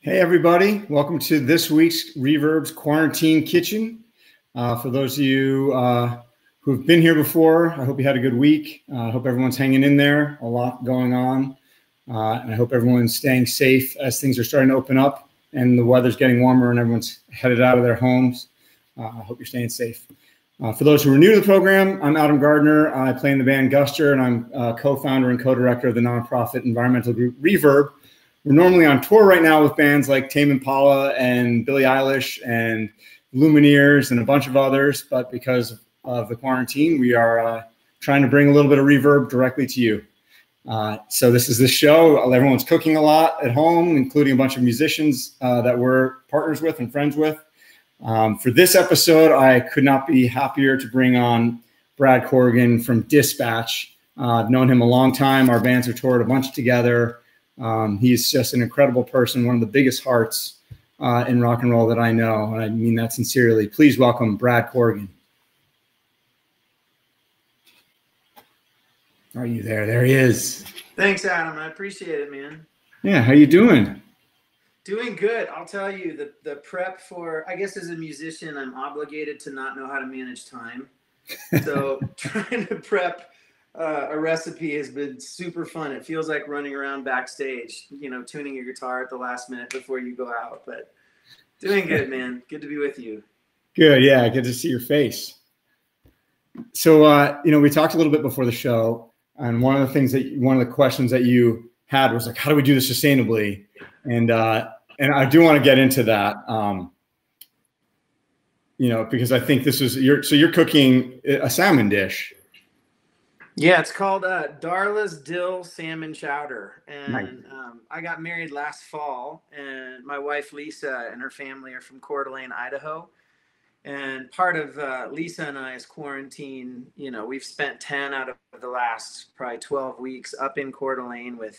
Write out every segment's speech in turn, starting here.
Hey, everybody. Welcome to this week's Reverb's Quarantine Kitchen. For those of you who've been here before, I hope you had a good week. I hope everyone's hanging in there. A lot going on. And I hope everyone's staying safe as things are starting to open up and the weather's getting warmer and everyone's headed out of their homes. I hope you're staying safe. For those who are new to the program, I'm Adam Gardner. I play in the band Guster, and I'm co-founder and co-director of the nonprofit environmental group Reverb. We're normally on tour right now with bands like Tame Impala and Billie Eilish and Lumineers and a bunch of others. But because of the quarantine, we are trying to bring a little bit of Reverb directly to you. So this is the show. Everyone's cooking a lot at home, including a bunch of musicians that we're partners with and friends with. For this episode, I could not be happier to bring on Brad Corrigan from Dispatch. I've known him a long time. Our bands have toured a bunch together. He's just an incredible person, one of the biggest hearts in rock and roll that I know, and I mean that sincerely. Please welcome Brad Corrigan. Are you there? There he is. Thanks, Adam. I appreciate it, man. Yeah, how you doing? Doing good. I'll tell you, the prep for, I guess as a musician, I'm obligated to not know how to manage time. So trying to prep a recipe has been super fun. It feels like running around backstage, you know, tuning your guitar at the last minute before you go out. But doing good, man. Good to be with you. Good. Yeah, good to see your face. So, you know, we talked a little bit before the show, and one of the questions that you had was like, how do we do this sustainably? And I do want to get into that, you know, because I think this is you're cooking a salmon dish. Yeah, it's called Darla's Dill Salmon Chowder. And Nice. I got married last fall, and my wife Lisa and her family are from Coeur d'Alene, Idaho. And part of Lisa and I's quarantine, you know, we've spent 10 out of the last probably 12 weeks up in Coeur d'Alene with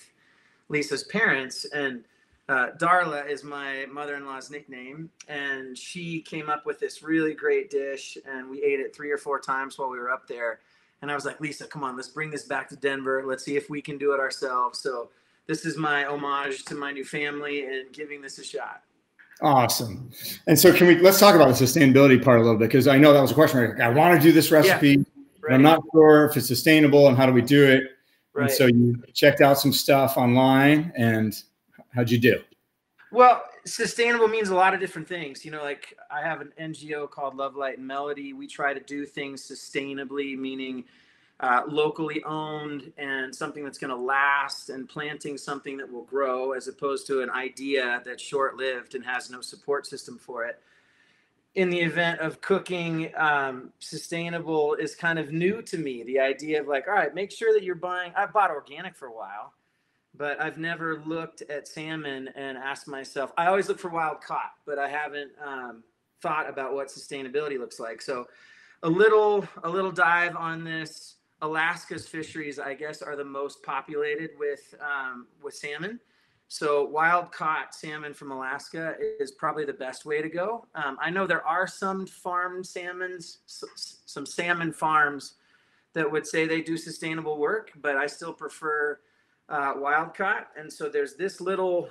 Lisa's parents. And Darla is my mother-in-law's nickname, and she came up with this really great dish, and we ate it 3 or 4 times while we were up there. And I was like, Lisa, come on, let's bring this back to Denver. Let's see if we can do it ourselves. So this is my homage to my new family and giving this a shot. Awesome. And so let's talk about the sustainability part a little bit, because I know that was a question. Like, I want to do this recipe, Yeah, but I'm not sure if it's sustainable and how do we do it. Right. And so you checked out some stuff online, and how'd you do? Well, sustainable means a lot of different things. You know, like I have an NGO called Love, Light, and Melody. We try to do things sustainably, meaning locally owned and something that's going to last, and planting something that will grow, as opposed to an idea that's short-lived and has no support system for it. In the event of cooking, sustainable is kind of new to me. The idea of like, all right, make sure that you're buying. I've bought organic for a while, but I've never looked at salmon and asked myself, I always look for wild caught, but I haven't thought about what sustainability looks like. So a little dive on this. Alaska's fisheries, I guess, are the most populated with salmon. So wild caught salmon from Alaska is probably the best way to go. I know there are some farmed salmons, some salmon farms that would say they do sustainable work, but I still prefer wild caught. And so there's this little,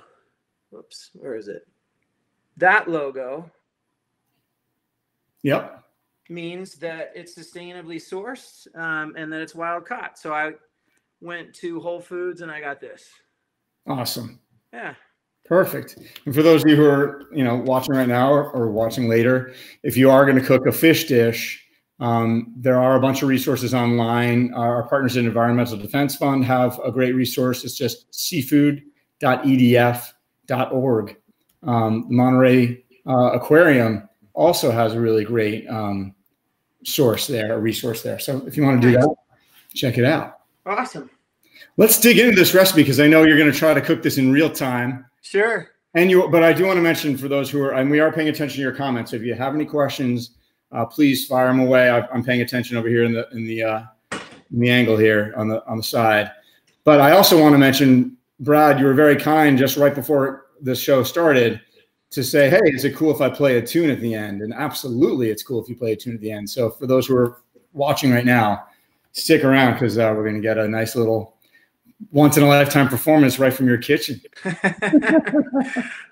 whoops, where is it? That logo. Yep. Means that it's sustainably sourced and that it's wild caught. So I went to Whole Foods and I got this. Awesome. Yeah. Perfect. And for those of you who are, you know, watching right now or watching later, if you are going to cook a fish dish, there are a bunch of resources online. Our partners in Environmental Defense Fund have a great resource. It's just seafood.edf.org. Monterey Aquarium also has a really great resource there. So if you want to do that, check it out. Awesome. Let's dig into this recipe, because I know you're going to try to cook this in real time. Sure. But I do want to mention, for those who are, and we are paying attention to your comments. So if you have any questions, please fire them away. I'm paying attention over here in the angle here on the side. But I also want to mention, Brad, you were very kind just right before this show started to say, hey, is it cool if I play a tune at the end? And absolutely, it's cool if you play a tune at the end. So for those who are watching right now, stick around, because we're going to get a nice little once-in-a-lifetime performance right from your kitchen.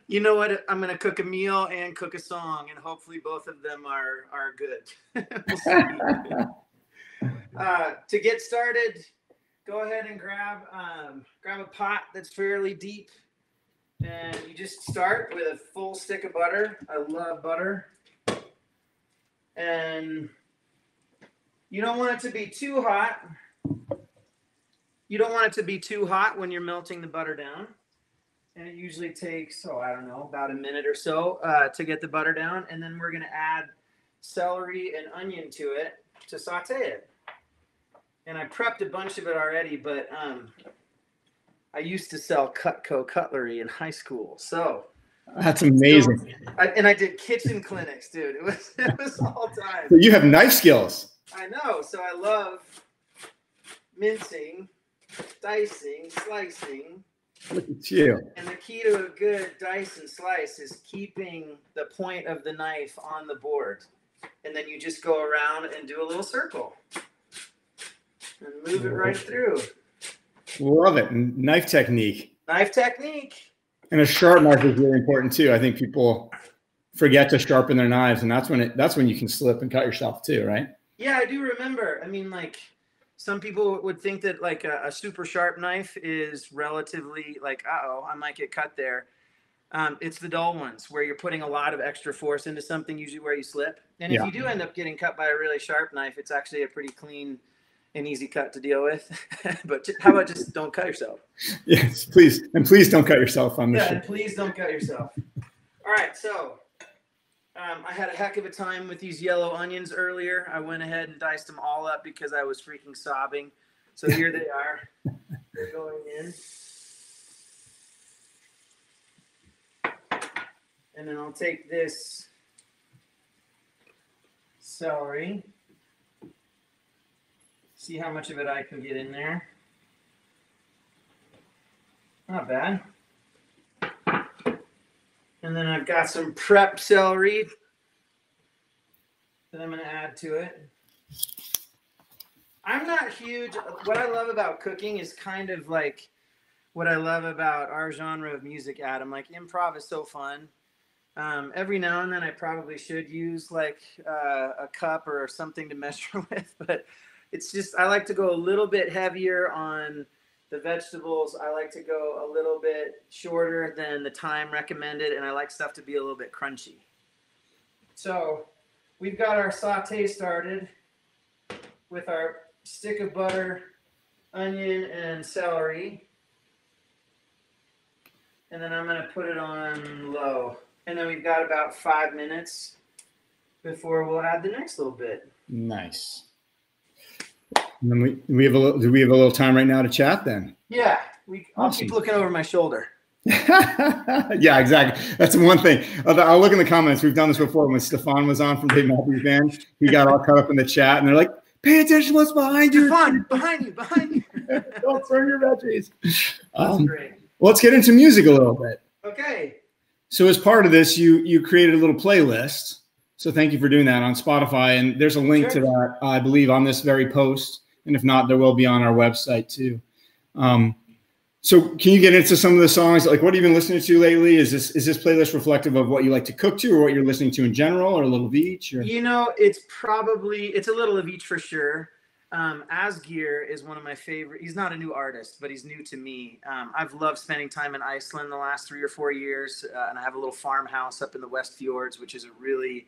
You know what? I'm going to cook a meal and cook a song, and hopefully both of them are good. We'll see. To get started, go ahead and grab a pot that's fairly deep, and you just start with a full stick of butter. I love butter. And you don't want it to be too hot. You don't want it to be too hot when you're melting the butter down. And it usually takes, I don't know, about a minute or so to get the butter down. And then we're going to add celery and onion to it to saute it. And I prepped a bunch of it already, but I used to sell Cutco cutlery in high school. So that's amazing. I did kitchen clinics, dude. It was all time. So you have knife skills. I know. So I love mincing, dicing, slicing. Look at you. And the key to a good dice and slice is keeping the point of the knife on the board. And then you just go around and do a little circle. And move it right through. Love it. Knife technique. Knife technique. And a sharp knife is really important too. I think people forget to sharpen their knives, and that's when you can slip and cut yourself too, right? Yeah, I do remember. I mean, like, some people would think that like a super sharp knife is relatively like, I might get cut there. It's the dull ones where you're putting a lot of extra force into something, usually where you slip. And if you do end up getting cut by a really sharp knife, it's actually a pretty clean and easy cut to deal with. But how about just don't cut yourself? Yes, please. And please don't cut yourself on this. Yeah, and please don't cut yourself. All right, so I had a heck of a time with these yellow onions earlier. I went ahead and diced them all up because I was freaking sobbing. So here they are. They're going in. And then I'll take this celery. See how much of it I can get in there. Not bad. And then I've got some prep celery that I'm going to add to it. I'm not huge. What I love about cooking is kind of like what I love about our genre of music, Adam. Like, improv is so fun. Every now and then I probably should use like a cup or something to measure with, but it's just, I like to go a little bit heavier on the vegetables. I like to go a little bit shorter than the time recommended, and I like stuff to be a little bit crunchy. So we've got our saute started with our stick of butter, onion, and celery. And then I'm going to put it on low. And then we've got about 5 minutes before we'll add the next little bit. Nice. And then do we have a little time right now to chat then? Yeah, I'll keep looking over my shoulder. Yeah, exactly. That's the one thing. I'll look in the comments. We've done this before when Stefan was on from Dave Matthews Band. He got all caught up in the chat, and they're like, "Pay attention, what's behind you? Stefan, behind you. Don't throw your veggies." That's great. Well, let's get into music a little bit. Okay. So as part of this, you created a little playlist. So thank you for doing that on Spotify, and there's a link to that, I believe, on this very post. And if not, there will be on our website too. So can you get into some of the songs? Like, what have you been listening to lately? Is this playlist reflective of what you like to cook to, or what you're listening to in general, or a little of each? Or? You know, it's a little of each for sure. Asgeir is one of my favorite. He's not a new artist, but he's new to me. I've loved spending time in Iceland the last 3 or 4 years, and I have a little farmhouse up in the West Fjords, which is a really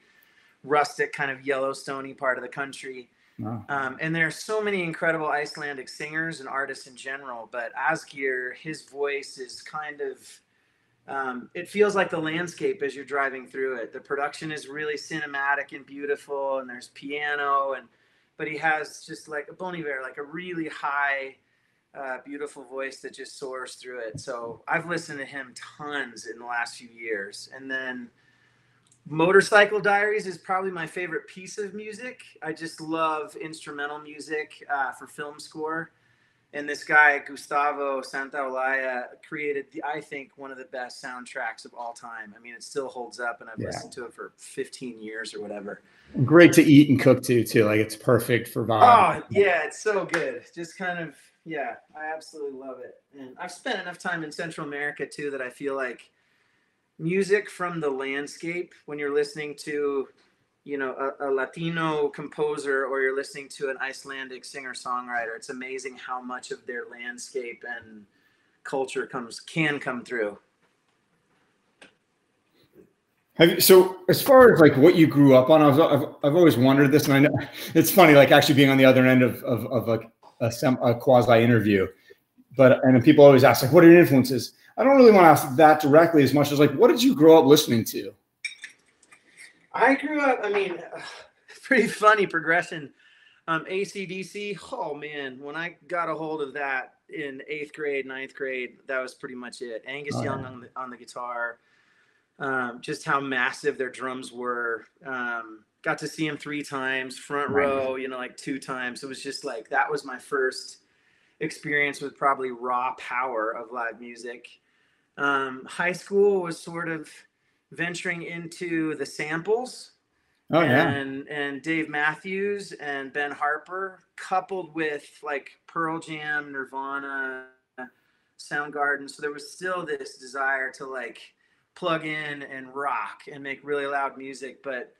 rustic kind of Yellowstone-y part of the country. Wow. And there are so many incredible Icelandic singers and artists in general, but Asgeir, his voice is kind of, it feels like the landscape as you're driving through it. The production is really cinematic and beautiful, and there's piano, but he has just like a Bon Iver, like a really high, beautiful voice that just soars through it. So I've listened to him tons in the last few years. And then Motorcycle Diaries is probably my favorite piece of music. I just love instrumental music for film score. And this guy, Gustavo Santaolalla, created, I think, one of the best soundtracks of all time. I mean, it still holds up, and I've listened to it for 15 years or whatever. Great to eat and cook to. Like, it's perfect for vibe. Oh, yeah, it's so good. Just kind of, yeah, I absolutely love it. And I've spent enough time in Central America, too, that I feel like music from the landscape when you're listening to, you know, a Latino composer, or you're listening to an Icelandic singer-songwriter. It's amazing how much of their landscape and culture can come through. So as far as like what you grew up on, I've always wondered this, and I know it's funny, like actually being on the other end of like a quasi interview, and then people always ask like, what are your influences? I don't really want to ask that directly as much as like, what did you grow up listening to? I grew up, I mean, pretty funny progression. AC/DC, oh man, when I got a hold of that in 8th grade, 9th grade, that was pretty much it. Angus Young on the guitar, just how massive their drums were. Got to see him 3 times, front row, you know, like 2 times. It was just like, that was my first experience with probably raw power of live music. High school was sort of venturing into the samples. Oh, yeah. And Dave Matthews and Ben Harper, coupled with like Pearl Jam, Nirvana, Soundgarden. So there was still this desire to like plug in and rock and make really loud music. But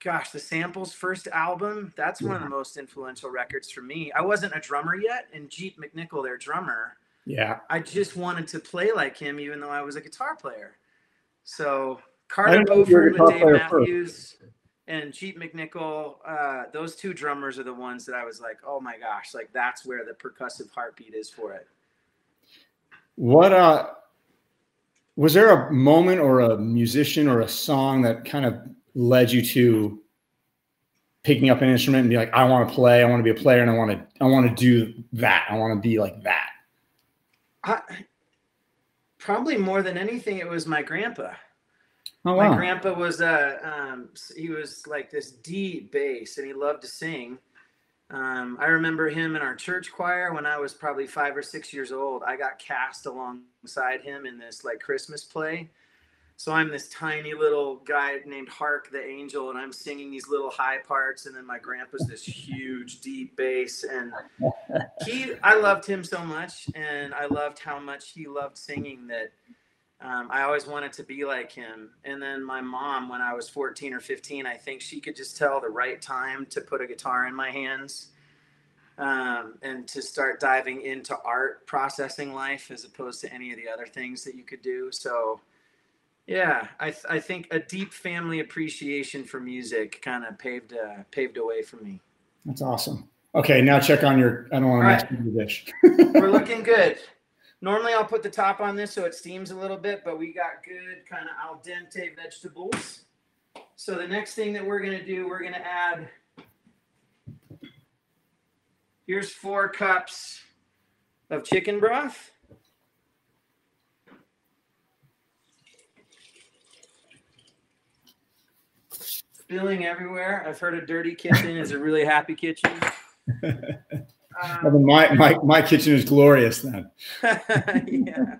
gosh, the Samples' first album, that's one of the most influential records for me. I wasn't a drummer yet, and Jeet McNichol, their drummer, I just wanted to play like him, even though I was a guitar player. So Carter Beauford and Dave Matthews and Jeet McNichol, those 2 drummers are the ones that I was like, oh my gosh, like that's where the percussive heartbeat is for it. What was there a moment or a musician or a song that kind of led you to picking up an instrument and be like, I want to play, I want to be a player, and I want to do that. I want to be like that. Probably more than anything, it was my grandpa. Oh, wow. My grandpa was he was like this deep bass, and he loved to sing. I remember him in our church choir when I was probably 5 or 6 years old. I got cast alongside him in this like Christmas play. So I'm this tiny little guy named Hark the Angel, and I'm singing these little high parts, and then my grandpa's this huge deep bass, and I loved him so much, and I loved how much he loved singing that I always wanted to be like him. And then my mom, when I was 14 or 15, I think she could just tell the right time to put a guitar in my hands, and to start diving into art processing life as opposed to any of the other things that you could do. So yeah, I think a deep family appreciation for music kind of paved a way for me. That's awesome. Okay, now check on your, I don't want to mess with your dish. We're looking good. Normally I'll put the top on this so it steams a little bit, but we got good kind of al dente vegetables. So the next thing that we're going to do, we're going to add, here's 4 cups of chicken broth. Spilling everywhere. I've heard a dirty kitchen is a really happy kitchen. My kitchen is glorious then. Yeah.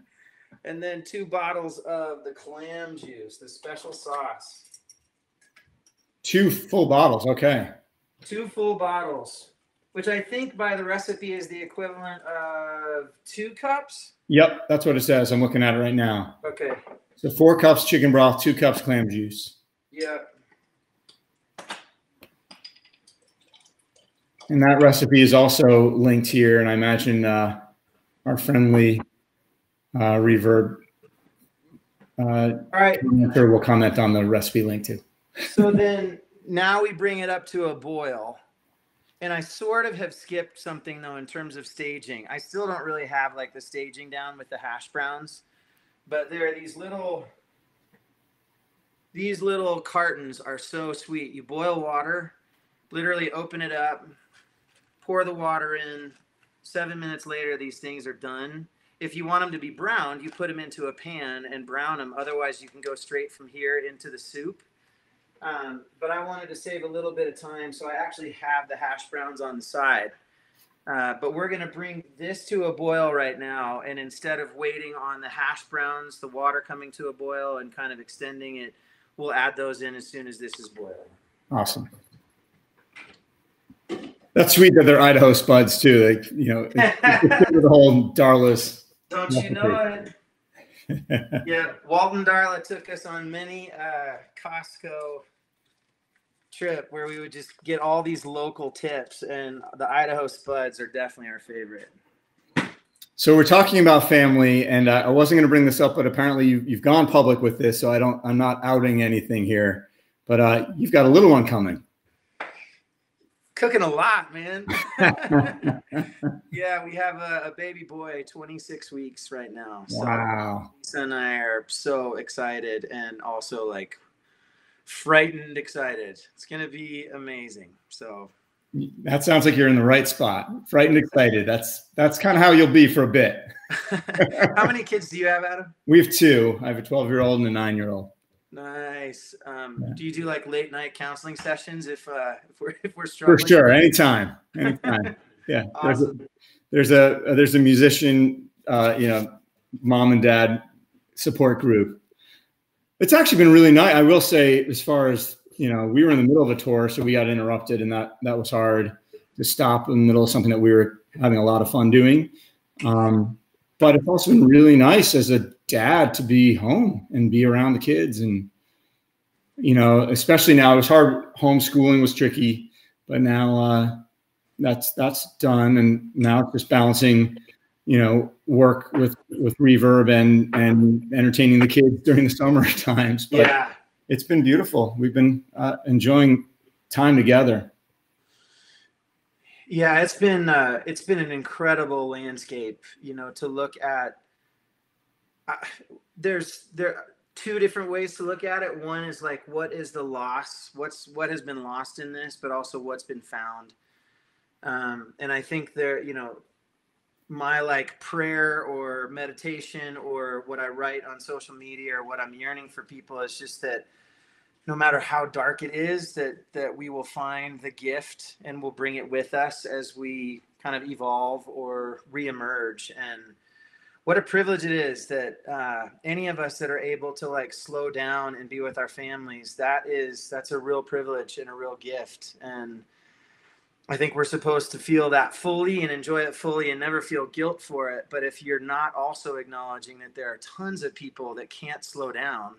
And then 2 bottles of the clam juice, the special sauce. 2 full bottles. Okay. 2 full bottles, which I think by the recipe is the equivalent of 2 cups. Yep, that's what it says. I'm looking at it right now. Okay. So 4 cups chicken broth, 2 cups clam juice. Yep. And that recipe is also linked here, and I imagine our friendly Reverb all right, will comment on the recipe link too. So then now we bring it up to a boil. And I sort of have skipped something, though, in terms of staging. I still don't really have like the staging down with the hash browns, but there are these little cartons are so sweet. You boil water, literally open it up, pour the water in. 7 minutes later, these things are done. If you want them to be browned, you put them into a pan and brown them. Otherwise, you can go straight from here into the soup. But I wanted to save a little bit of time, so I actually have the hash browns on the side. But we're going to bring this to a boil right now, and instead of waiting on the hash browns, the water coming to a boil and kind of extending it, we'll add those in as soon as this is boiling. Awesome. That's sweet that they're Idaho Spuds too. Like, you know, the whole Darla's. Don't you know it? Yeah, Walton Darla took us on many Costco trip where we would just get all these local tips, and the Idaho Spuds are definitely our favorite. So we're talking about family, and I wasn't going to bring this up, but apparently you've gone public with this, so I'm not outing anything here. But you've got a little one coming. Cooking a lot, man. Yeah, we have a baby boy, 26 weeks right now. Wow. So Lisa and I are so excited, and also like frightened excited. It's gonna be amazing. So that sounds like you're in the right spot. Frightened excited. That's kind of how you'll be for a bit. How many kids do you have, Adam? We have two. I have a 12-year-old and a 9-year-old. Nice. Do you do like late night counseling sessions if we're struggling? For sure, anytime. Yeah. Awesome. There's a musician, mom and dad support group. It's actually been really nice. I will say, as far as we were in the middle of a tour, so we got interrupted, and that was hard to stop in the middle of something that we were having a lot of fun doing. But it's also been really nice as a dad to be home and be around the kids. And, especially now, it was hard. Homeschooling was tricky, but now that's done. And now it's just balancing, work with Reverb and entertaining the kids during the summer times. But yeah, it's been beautiful. We've been enjoying time together. Yeah, it's been an incredible landscape, to look at. There are two different ways to look at it. One is like, what is the loss? What has been lost in this, but also what's been found. And I think my like prayer or meditation or what I write on social media or what I'm yearning for people is just that no matter how dark it is, that we will find the gift and we'll bring it with us as we kind of evolve or reemerge. And what a privilege it is that any of us that are able to like slow down and be with our families, that's a real privilege and a real gift. And I think we're supposed to feel that fully and enjoy it fully and never feel guilt for it. But if you're not also acknowledging that there are tons of people that can't slow down,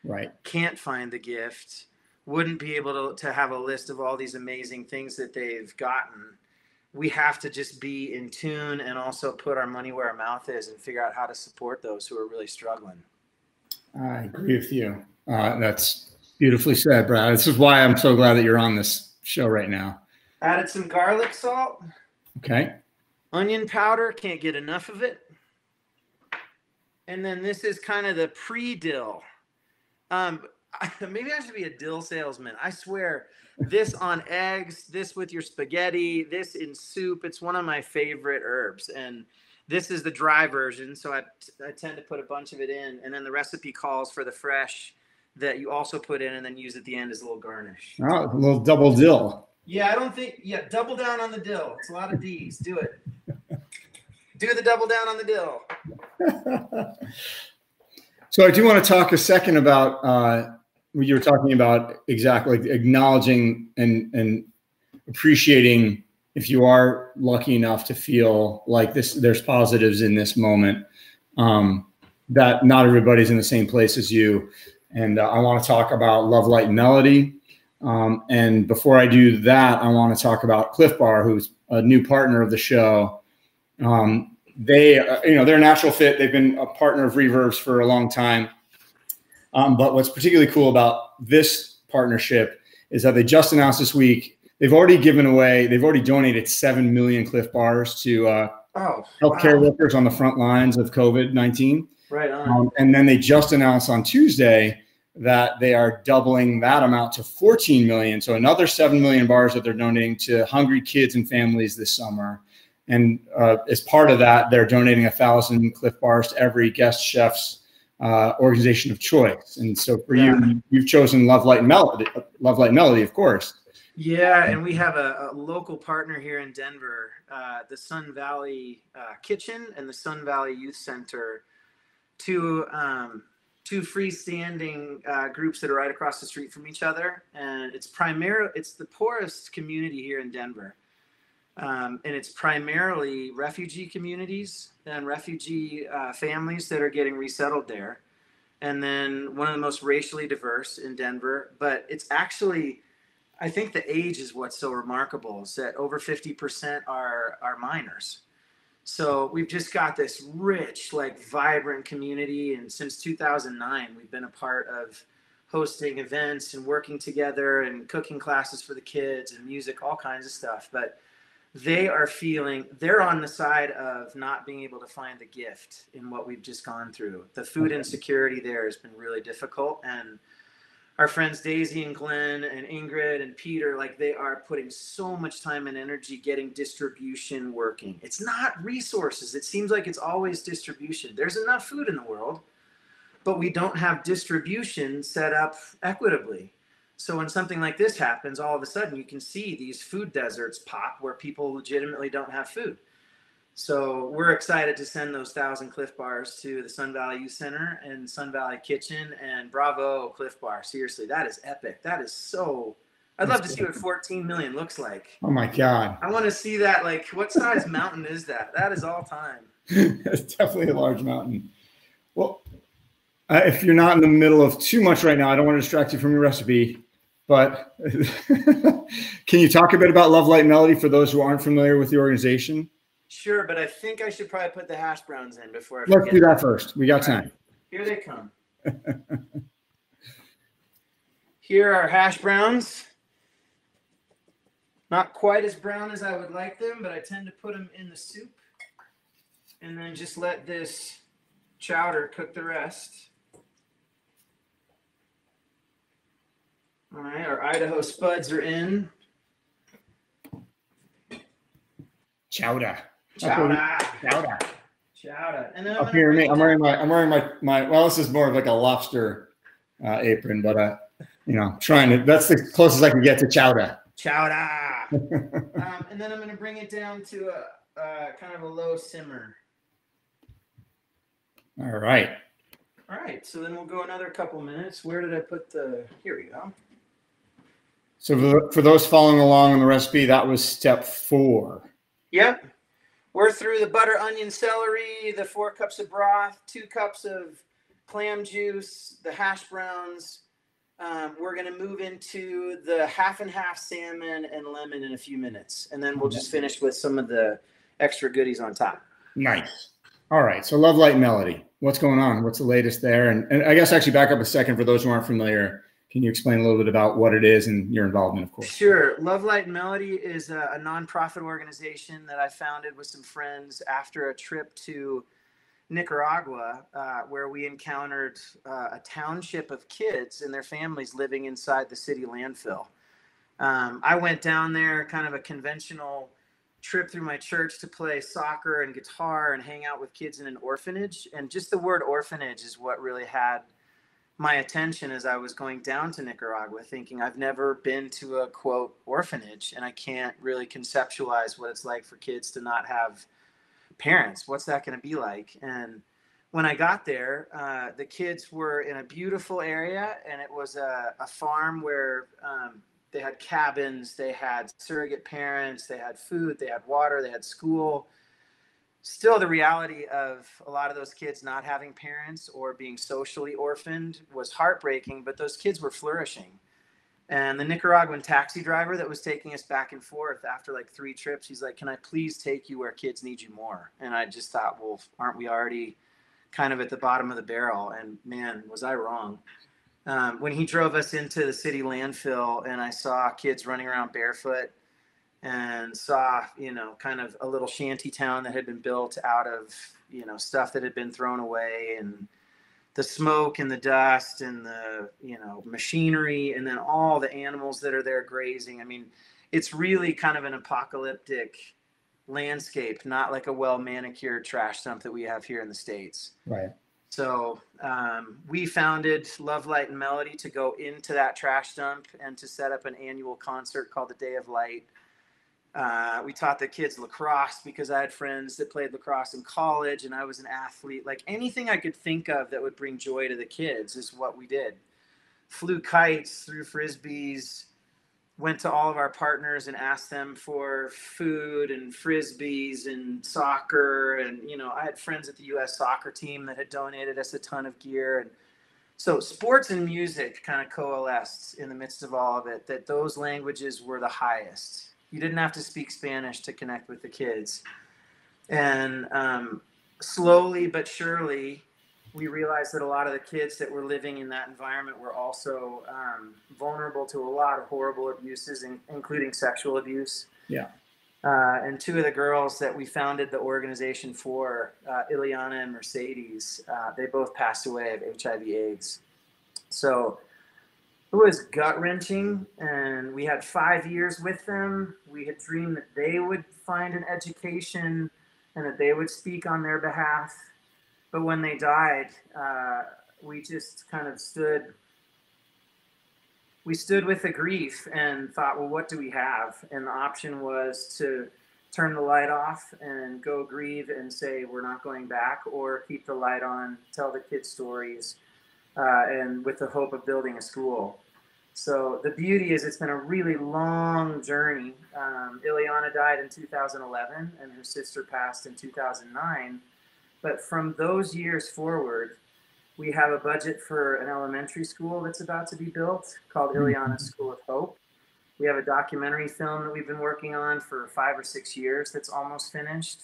right, can't find the gift, wouldn't be able to have a list of all these amazing things that they've gotten, we have to just be in tune and also put our money where our mouth is and figure out how to support those who are really struggling. I agree with you. That's beautifully said, Brad. This is why I'm so glad that you're on this show right now. Added some garlic salt. Okay. Onion powder, can't get enough of it. And then this is kind of the pre-dill. Maybe I should be a dill salesman. I swear, this on eggs, this with your spaghetti, this in soup. It's one of my favorite herbs. And this is the dry version. So I tend to put a bunch of it in. And then the recipe calls for the fresh that you also put in and then use at the end as a little garnish. Oh, a little double dill. Yeah, double down on the dill. It's a lot of D's. Do it. Do the double down on the dill. So I do want to talk a second about what you were talking about, exactly, like acknowledging and appreciating if you are lucky enough to feel like there's positives in this moment, that not everybody's in the same place as you. And I want to talk about Love, Light, and Melody. And before I do that, I want to talk about Cliff Bar, who's a new partner of the show. They're a natural fit. They've been a partner of Reverb's for a long time. But what's particularly cool about this partnership is that they just announced this week, they've already donated 7 million Cliff Bars to healthcare workers on the front lines of COVID-19. Right on. And then they just announced on Tuesday that they are doubling that amount to 14 million. So another 7 million bars that they're donating to hungry kids and families this summer. And as part of that, they're donating 1,000 Cliff Bars to every guest chef's organization of choice. And so for you, you've chosen Love, Light, and Melody, of course. Yeah, and we have a local partner here in Denver, the Sun Valley Kitchen and the Sun Valley Youth Center, two freestanding groups that are right across the street from each other. And it's the poorest community here in Denver. And it's primarily refugee communities and refugee families that are getting resettled there. And then one of the most racially diverse in Denver. But it's actually, I think the age is what's so remarkable, is that over 50% are minors. So we've just got this rich, like vibrant community. And since 2009, we've been a part of hosting events and working together and cooking classes for the kids and music, all kinds of stuff. But they're on the side of not being able to find the gift in what we've just gone through. The food insecurity there has been really difficult. And our friends Daisy and Glenn and Ingrid and Peter, like they are putting so much time and energy getting distribution working. It's not resources. It seems like it's always distribution. There's enough food in the world, but we don't have distribution set up equitably. So when something like this happens, all of a sudden you can see these food deserts pop where people legitimately don't have food. So we're excited to send those 1,000 Cliff Bars to the Sun Valley Youth Center and Sun Valley Kitchen, and bravo, Cliff Bar. Seriously, that is epic. That is so, I'd love to see what 14 million looks like. Oh my God. I want to see that. Like, what size mountain is that? That is all time. It's definitely a large mountain. Well, if you're not in the middle of too much right now, I don't want to distract you from your recipe, but can you talk a bit about Love Light Melody for those who aren't familiar with the organization? Sure, but I think I should probably put the hash browns in before I forget. Let's do that first. We got time. Right. Here they come. Here are hash browns. Not quite as brown as I would like them, but I tend to put them in the soup and then just let this chowder cook the rest. All right, our Idaho spuds are in. Chowder. Chowder. And then up here, I'm wearing my. Well, this is more of like a lobster apron, but trying to. That's the closest I can get to chowder. And then I'm going to bring it down to a kind of a low simmer. All right. So then we'll go another couple minutes. Where did I put the? Here we go. So for those following along on the recipe, that was step 4. Yep. We're through the butter, onion, celery, the 4 cups of broth, 2 cups of clam juice, the hash browns. We're going to move into the half and half salmon and lemon in a few minutes. And then we'll just finish with some of the extra goodies on top. Nice. All right. So Love Light Melody, what's going on? What's the latest there? And I guess actually back up a second for those who aren't familiar. Can you explain a little bit about what it is and your involvement, of course? Sure. Love Light Melody is a nonprofit organization that I founded with some friends after a trip to Nicaragua, where we encountered a township of kids and their families living inside the city landfill. I went down there, kind of a conventional trip through my church to play soccer and guitar and hang out with kids in an orphanage. And just the word orphanage is what really had my attention as I was going down to Nicaragua, thinking I've never been to a quote orphanage and I can't really conceptualize what it's like for kids to not have parents. What's that going to be like? And when I got there, the kids were in a beautiful area, and it was a farm where they had cabins, they had surrogate parents, they had food, they had water, they had school. Still, the reality of a lot of those kids not having parents or being socially orphaned was heartbreaking, but those kids were flourishing. And the Nicaraguan taxi driver that was taking us back and forth after like 3 trips, he's like, "Can I please take you where kids need you more?" And I just thought, well, aren't we already kind of at the bottom of the barrel? And man, was I wrong. When he drove us into the city landfill and I saw kids running around barefoot and saw, kind of a little shanty town that had been built out of, stuff that had been thrown away, and the smoke and the dust and the, machinery, and then all the animals that are there grazing. I mean, it's really kind of an apocalyptic landscape, not like a well-manicured trash dump that we have here in the States. Right. So we founded Love Light and Melody to go into that trash dump and to set up an annual concert called the Day of Light. We taught the kids lacrosse because I had friends that played lacrosse in college and I was an athlete. Like anything I could think of that would bring joy to the kids is what we did. Flew kites, threw frisbees, went to all of our partners and asked them for food and frisbees and soccer. And, you know, I had friends at the US soccer team that had donated us a ton of gear. And so sports and music kind of coalesced in the midst of all of it, that those languages were the highest. You didn't have to speak Spanish to connect with the kids. And slowly but surely, we realized that a lot of the kids that were living in that environment were also vulnerable to a lot of horrible abuses, including sexual abuse. Yeah. And two of the girls that we founded the organization for, Ileana and Mercedes, they both passed away of HIV/AIDS. So it was gut-wrenching, and we had 5 years with them. We had dreamed that they would find an education and that they would speak on their behalf. But when they died, we just kind of stood with the grief and thought, well, what do we have? And the option was to turn the light off and go grieve and say, we're not going back, or keep the light on, tell the kids stories, and with the hope of building a school. So the beauty is it's been a really long journey. Ileana died in 2011 and her sister passed in 2009. But from those years forward, we have a budget for an elementary school that's about to be built called Ileana School of Hope. We have a documentary film that we've been working on for 5 or 6 years that's almost finished,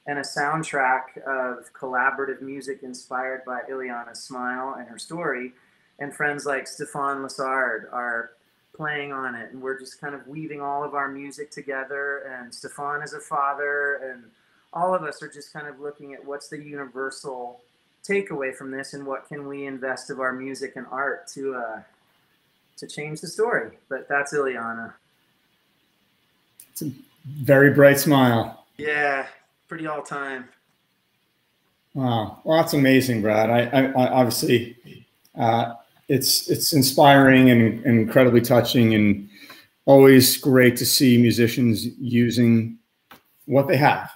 and a soundtrack of collaborative music inspired by Ileana's smile and her story. And friends like Stefan Lassard are playing on it, and we're just kind of weaving all of our music together. And Stefan is a father, and all of us are just kind of looking at what's the universal takeaway from this, and what can we invest of our music and art to change the story. But that's Ileana. It's a very bright smile. Yeah, pretty all time. Wow, well, that's amazing, Brad. I obviously, it's inspiring and incredibly touching, and always great to see musicians using what they have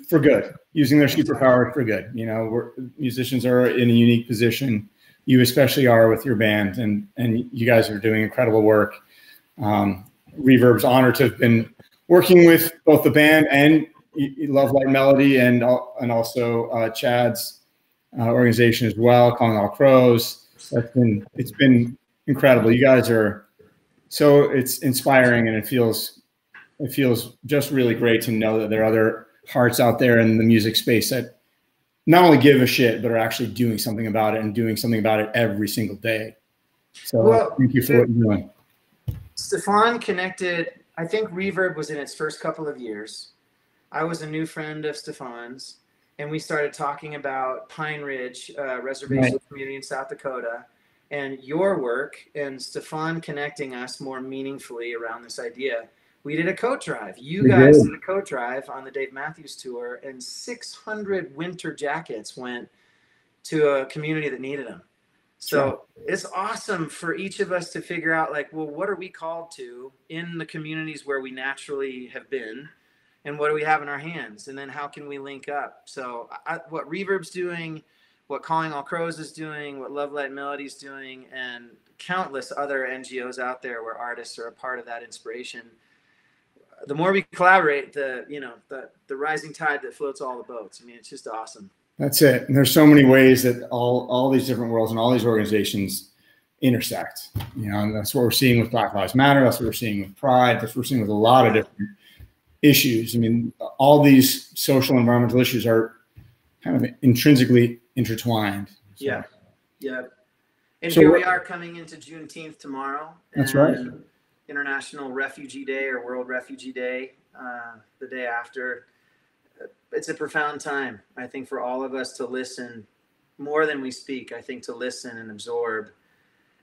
for good, using their superpower for good. You know, musicians are in a unique position. You especially are with your band, and you guys are doing incredible work. Reverb's honored to have been working with both the band and Love Light Melody, and also Chad's organization as well, Calling All Crows. It's been incredible. You guys are it's inspiring, and it feels just really great to know that there are other hearts out there in the music space that not only give a shit, but are actually doing something about it, and doing something about it every single day. So thank you for what you're doing. Stefan connected, I think Reverb was in its first couple of years. I was a new friend of Stefan's, and we started talking about Pine Ridge Reservation Community in South Dakota, and your work, and Stefan connecting us more meaningfully around this idea. We did a coat drive. You guys did a coat drive on the Dave Matthews Tour, and 600 winter jackets went to a community that needed them. So it's awesome for each of us to figure out, like, well, what are we called to in the communities where we naturally have been, and what do we have in our hands, and then how can we link up? So what Reverb's doing, what Calling All Crows is doing, what Love Light Melody's doing, and countless other NGOs out there where artists are a part of that inspiration. The more we collaborate, the rising tide that floats all the boats. I mean, it's just awesome. That's it. And there's so many ways that all these different worlds and all these organizations intersect. You know, and that's what we're seeing with Black Lives Matter. That's what we're seeing with Pride. That's what we're seeing with a lot of different issues. I mean, all these social and environmental issues are kind of intrinsically intertwined. So. Yeah. Yeah. And so here we are coming into Juneteenth tomorrow. That's right. International Refugee Day, or World Refugee Day, the day after. It's a profound time, I think, for all of us to listen more than we speak. I think to listen and absorb,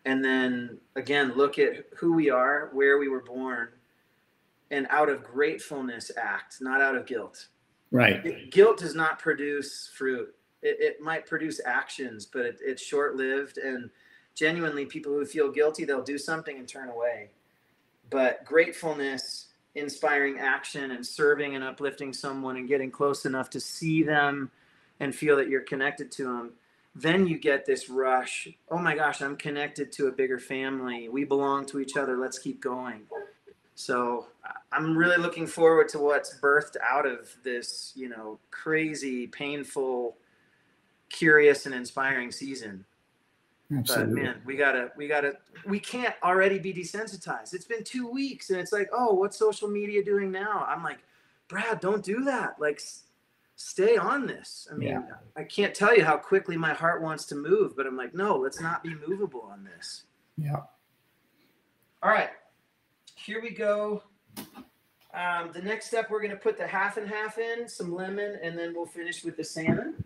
and then again look at who we are, where we were born, and out of gratefulness act, not out of guilt. Right. Guilt does not produce fruit. It might produce actions, but it's short-lived. And genuinely, people who feel guilty, they'll do something and turn away. But gratefulness, inspiring action, and serving and uplifting someone and getting close enough to see them and feel that you're connected to them, then you get this rush. Oh my gosh, I'm connected to a bigger family. We belong to each other. Let's keep going. So I'm really looking forward to what's birthed out of this, you know, crazy, painful, curious, and inspiring season. Absolutely. But man, we can't already be desensitized. It's been 2 weeks and it's like, oh, what's social media doing now? I'm like, Brad, don't do that. Like, stay on this. I mean, I can't tell you how quickly my heart wants to move, but I'm like, no, let's not be movable on this. Yeah. All right, here we go. The next step, we're going to put the half and half in, some lemon, and then we'll finish with the salmon.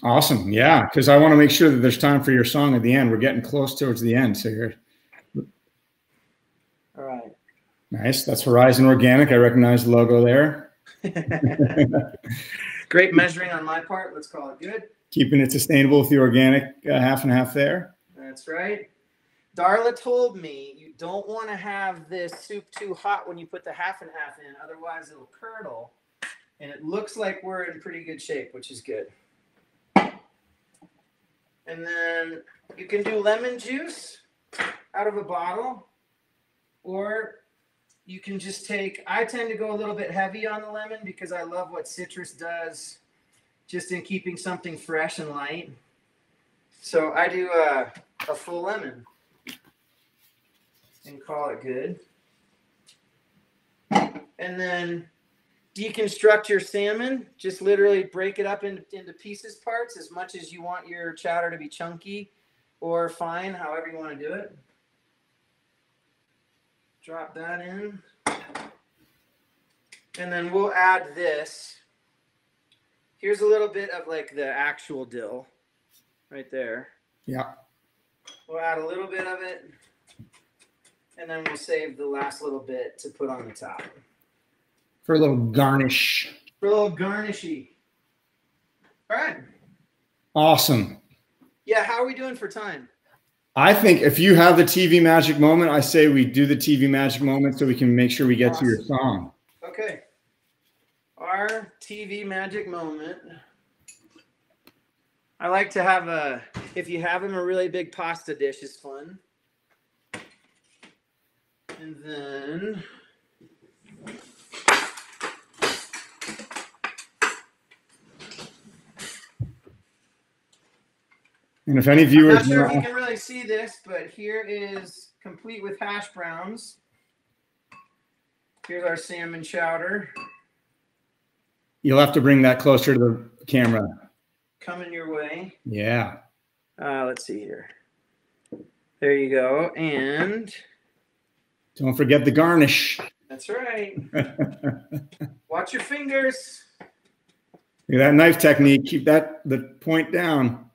Awesome. Yeah. Because I want to make sure that there's time for your song at the end. We're getting close towards the end. So you're. All right. Nice. That's Horizon Organic. I recognize the logo there. Great measuring on my part. Let's call it good. Keeping it sustainable with the organic half and half there. That's right. Darla told me you don't want to have this soup too hot when you put the half and half in. Otherwise, it'll curdle. And it looks like we're in pretty good shape, which is good. And then you can do lemon juice out of a bottle, or you can just take, I tend to go a little bit heavy on the lemon because I love what citrus does just in keeping something fresh and light. So I do a full lemon and call it good. And then deconstruct your salmon. Just literally break it up into pieces parts as much as you want your chowder to be chunky or fine, however you want to do it. Drop that in. And then we'll add this. Here's a little bit of like the actual dill right there. Yeah. We'll add a little bit of it. And then we'll save the last little bit to put on the top. For a little garnish. For a little garnishy. All right. Awesome. Yeah, how are we doing for time? I think if you have the TV magic moment, I say we do the TV magic moment so we can make sure we get to your song. Okay. Our TV magic moment. I like to have if you have them, a really big pasta dish is fun. And then and if any viewers, I'm not sure if you can really see this, but here is complete with hash browns. Here's our salmon chowder. You'll have to bring that closer to the camera. Coming your way. Yeah. Let's see here. There you go. And don't forget the garnish. That's right. Watch your fingers. Look at that knife technique. Keep the point down.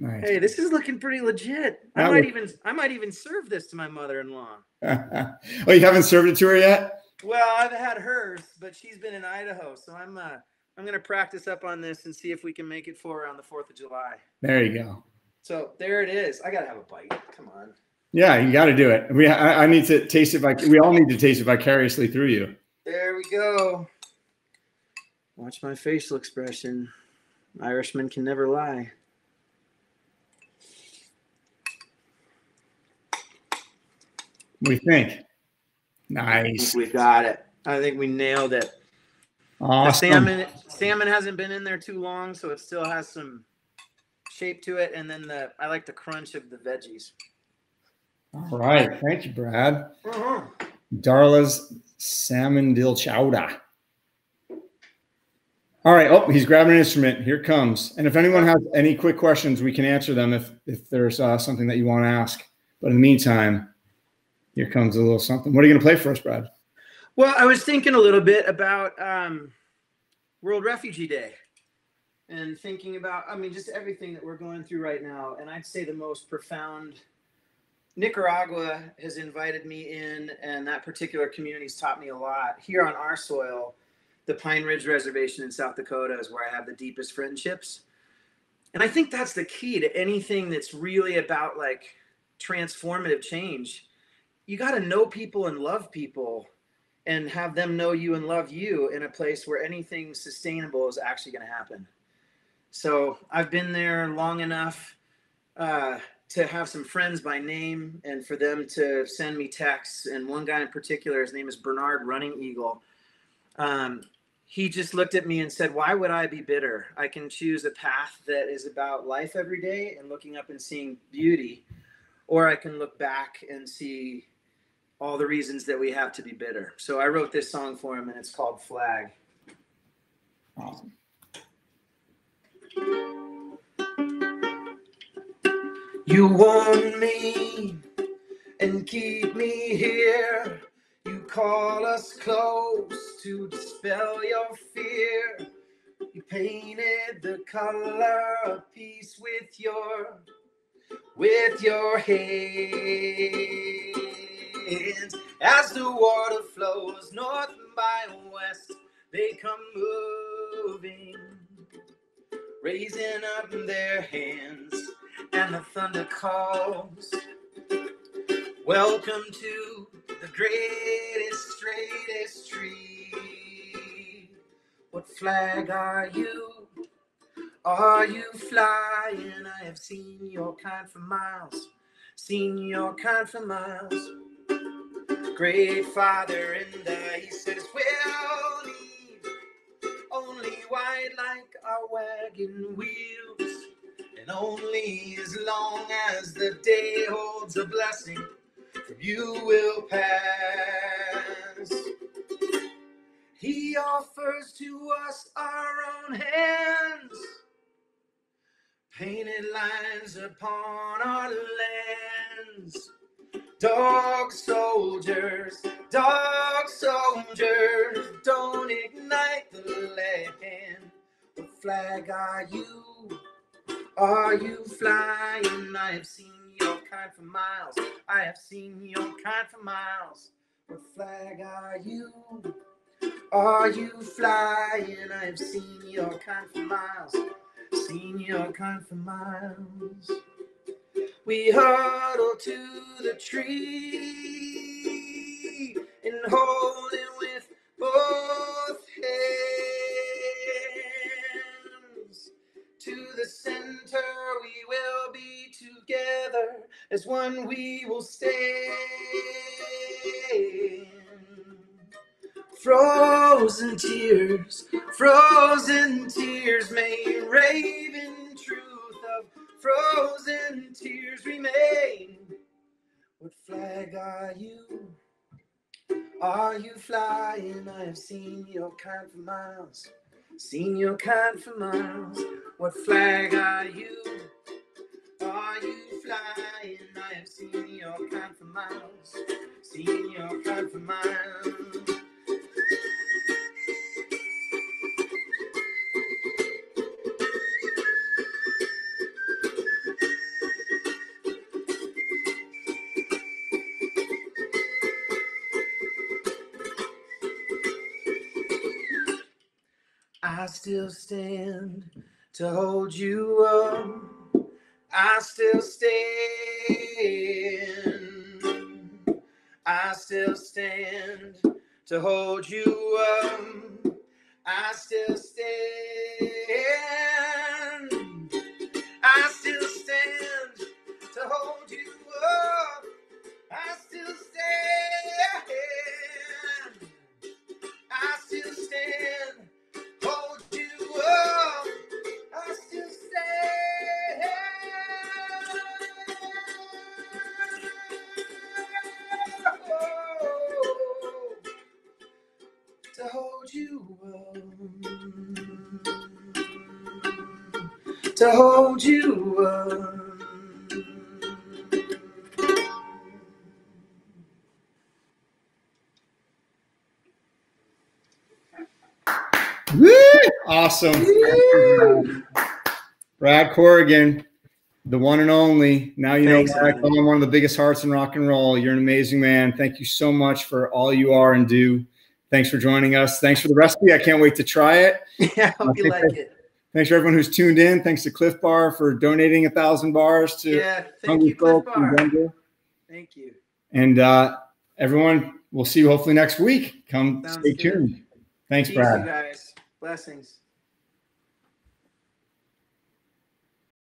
Nice. Hey, this is looking pretty legit. I might even serve this to my mother-in-law. Oh, you haven't served it to her yet? Well, I've had hers, but she's been in Idaho, so I'm gonna practice up on this and see if we can make it for around the 4th of July. There you go. So there it is. I gotta have a bite. Come on. Yeah, you got to do it. I need to taste it. We all need to taste it vicariously through you. There we go. Watch my facial expression. Irishmen can never lie. What do you think? Nice. We got it. I think we nailed it. Awesome. The salmon hasn't been in there too long, so it still has some shape to it. And then I like the crunch of the veggies. All right. Thank you, Brad. Darla's salmon dill chowder. All right. Oh, he's grabbing an instrument. Here it comes. And if anyone has any quick questions, we can answer them if there's something that you want to ask. But in the meantime, here comes a little something. What are you going to play for us, Brad? Well, I was thinking a little bit about World Refugee Day and thinking about, just everything that we're going through right now. And I'd say the most profound, Nicaragua has invited me in, and that particular community's taught me a lot. Here on our soil, the Pine Ridge Reservation in South Dakota is where I have the deepest friendships. And I think that's the key to anything that's really about like transformative change. You got to know people and love people and have them know you and love you in a place where anything sustainable is actually going to happen. So I've been there long enough to have some friends by name and for them to send me texts. And one guy in particular, his name is Bernard Running Eagle. He just looked at me and said, why would I be bitter? I can choose a path that is about life every day and looking up and seeing beauty, or I can look back and see all the reasons that we have to be bitter. So I wrote this song for him, and it's called Flag. Awesome. You warn me and keep me here. You call us close to dispel your fear. You painted the color of peace with your hands. As the water flows north by west, they come moving, raising up their hands, and the thunder calls. Welcome to the greatest, straightest tree. What flag are you? Are you flying? I have seen your kind for miles, seen your kind for miles. Great Father in the east says we'll leave only white like our wagon wheels, and only as long as the day holds a blessing from you will pass. He offers to us our own hands, painted lines upon our lands. Dog soldiers, don't ignite the land. What flag are you? Are you flying? I have seen your kind for miles. I have seen your kind for miles. What flag are you? Are you flying? I have seen your kind for miles. Seen your kind for miles. We huddle to the tree and hold it with both hands. To the center we will be together, as one we will stand. Frozen tears may rave in truth of frozen tears remain. What flag are you? Are you flying? I have seen your kind for miles, seen your kind for miles. What flag are you? Are you flying? I have seen your kind for miles, seen your kind for miles. I still stand to hold you up. I still stand. I still stand to hold you up. I still stand. I still stand to hold you up. I still stand. I still stand. Hold you up, I still stand. To hold you up, to hold you up. Woo! Awesome. Brad Corrigan, the one and only. Now you Thanks, know why I man. call him one of the biggest hearts in rock and roll. You're an amazing man. Thank you so much for all you are and do. Thanks for joining us. Thanks for the recipe. I can't wait to try it. Yeah, I hope you like it. Thanks for everyone who's tuned in. Thanks to Cliff Bar for donating 1,000 bars to Thank you, Cliff Bar. Thank you. And everyone, we'll see you hopefully next week. Sounds stay tuned. Thanks, Peace, Brad. you guys. Blessings.